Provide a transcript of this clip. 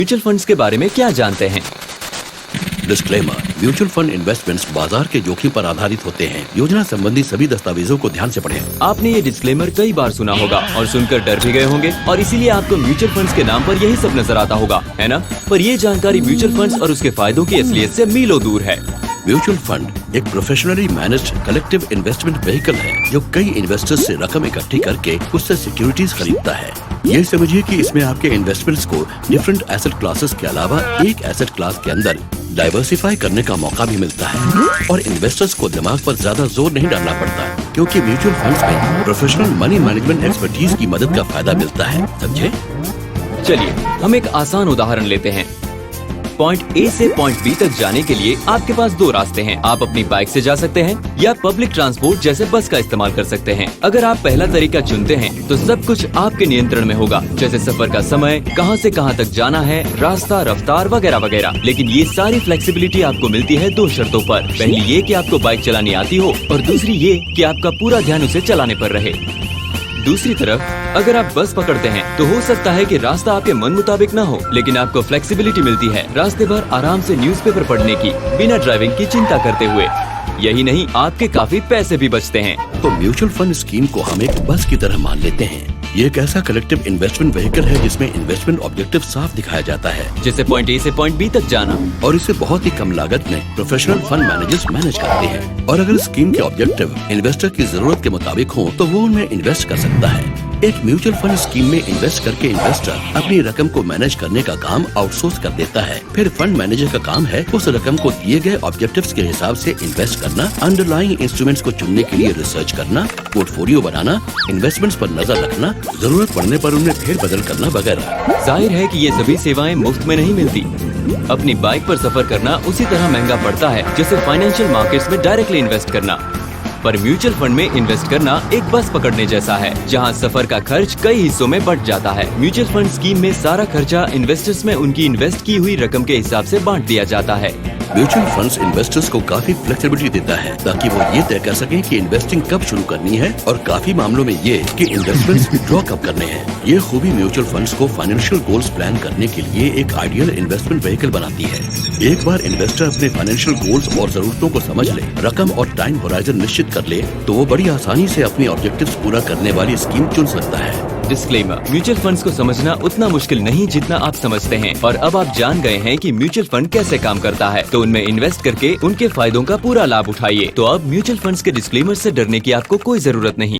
Mutual funds के बारे में क्या जानते हैं? डिस्क्लेमर, म्यूचुअल फंड इन्वेस्टमेंट्स बाजार के जोखिम पर आधारित होते हैं। योजना संबंधी सभी दस्तावेजों को ध्यान से पढ़ें। आपने ये डिस्क्लेमर कई बार सुना होगा और सुनकर डर भी गए होंगे और इसीलिए आपको म्यूचुअल फंड्स के नाम पर यही सब नजर आता होगा, है ना? पर ये जानकारी म्यूचुअल फंड्स और उसके फायदों की असलियत से मीलों दूर है। म्यूचुअल फंड एक professionally managed collective investment vehicle है जो कई इन्वेस्टर्स से रकम इकट्ठी करके उससे सिक्योरिटीज खरीदता है। ये समझिए कि इसमें आपके इन्वेस्टमेंट्स को डिफरेंट एसेट क्लासेस के अलावा एक एसेट क्लास के अंदर डाइवर्सिफाई करने का मौका भी मिलता है और इन्वेस्टर्स को दिमाग पर ज्यादा जोर नहीं डालना पड़ता क्योंकि म्यूचुअल फंड्स में प्रोफेशनल मनी मैनेजमेंट एक्सपर्टीज की मदद का फायदा मिलता है। समझे? चलिए हम एक आसान उदाहरण लेते हैं। पॉइंट ए से पॉइंट बी तक जाने के लिए आपके पास दो रास्ते हैं। आप अपनी बाइक से जा सकते हैं या पब्लिक ट्रांसपोर्ट जैसे बस का इस्तेमाल कर सकते हैं। अगर आप पहला तरीका चुनते हैं तो सब कुछ आपके नियंत्रण में होगा, जैसे सफर का समय, कहां से कहां तक जाना है, रास्ता, रफ्तार वगैरह वगैरह। लेकिन ये सारी फ्लेक्सिबिलिटी आपको मिलती है दो शर्तों पर। पहली ये कि आपको बाइक चलानी आती हो और दूसरी ये कि आपका पूरा ध्यान उसे चलाने पर रहे। दूसरी तरफ अगर आप बस पकड़ते हैं तो हो सकता है कि रास्ता आपके मन मुताबिक ना हो, लेकिन आपको फ्लेक्सिबिलिटी मिलती है रास्ते भर आराम से न्यूज़पेपर पढ़ने की, बिना ड्राइविंग की चिंता करते हुए। यही नहीं, आपके काफी पैसे भी बचते हैं। तो म्यूचुअल फंड स्कीम को हम एक बस की तरह मान लेते हैं। ये एक ऐसा कलेक्टिव इन्वेस्टमेंट व्हीकल है जिसमें इन्वेस्टमेंट ऑब्जेक्टिव साफ दिखाया जाता है, जैसे पॉइंट ए से पॉइंट बी तक जाना। और इसे बहुत ही कम लागत में प्रोफेशनल फंड मैनेजर्स मैनेज करते हैं। और अगर स्कीम के ऑब्जेक्टिव इन्वेस्टर की जरूरत के मुताबिक हो तो वो उनमें इन्वेस्ट कर सकता है। एक म्यूचुअल फंड स्कीम में इन्वेस्ट करके इन्वेस्टर अपनी रकम को मैनेज करने का काम आउटसोर्स कर देता है। फिर फंड मैनेजर का काम है उस रकम को दिए गए ऑब्जेक्टिव्स के हिसाब से इन्वेस्ट करना, अंडरलाइंग इंस्ट्रूमेंट्स को चुनने के लिए रिसर्च करना, पोर्टफोलियो बनाना, इन्वेस्टमेंट्स पर नजर रखना, जरूरत पड़ने पर उनमें फेर बदल करना वगैरह। जाहिर है कि ये सभी सेवाएं मुफ्त में नहीं मिलती। अपनी बाइक पर सफर करना उसी तरह महंगा पड़ता है जैसे फाइनेंशियल मार्केट्स में डायरेक्टली इन्वेस्ट करना। पर म्यूचुअल फंड में इन्वेस्ट करना एक बस पकड़ने जैसा है, जहां सफर का खर्च कई हिस्सों में बंट जाता है। म्यूचुअल फंड स्कीम में सारा खर्चा इन्वेस्टर्स में उनकी इन्वेस्ट की हुई रकम के हिसाब से बांट दिया जाता है। म्यूचुअल फंड्स इन्वेस्टर्स को काफी फ्लेक्सिबिलिटी देता है ताकि वो ये तय कर सकें कि इन्वेस्टिंग कब शुरू करनी है और काफी मामलों में ये कि इन्वेस्टमेंट्स विड्रॉ कब करने हैं। ये खूबी म्यूचुअल फंड्स को फाइनेंशियल गोल्स प्लान करने के लिए एक आइडियल इन्वेस्टमेंट व्हीकल बनाती है। एक बार इन्वेस्टर अपने फाइनेंशियल गोल्स और जरूरतों को समझ ले, रकम और टाइम होराइजन निश्चित कर ले, तो वो बड़ी आसानी से अपने ऑब्जेक्टिव्स पूरा करने वाली स्कीम चुन सकता है। डिस्क्लेमर, म्यूचुअल फंड्स को समझना उतना मुश्किल नहीं जितना आप समझते हैं। और अब आप जान गए हैं कि म्यूचुअल फंड कैसे काम करता है, तो उनमें इन्वेस्ट करके उनके फायदों का पूरा लाभ उठाइए। तो अब म्यूचुअल फंड्स के डिस्क्लेमर से डरने की आपको कोई जरूरत नहीं।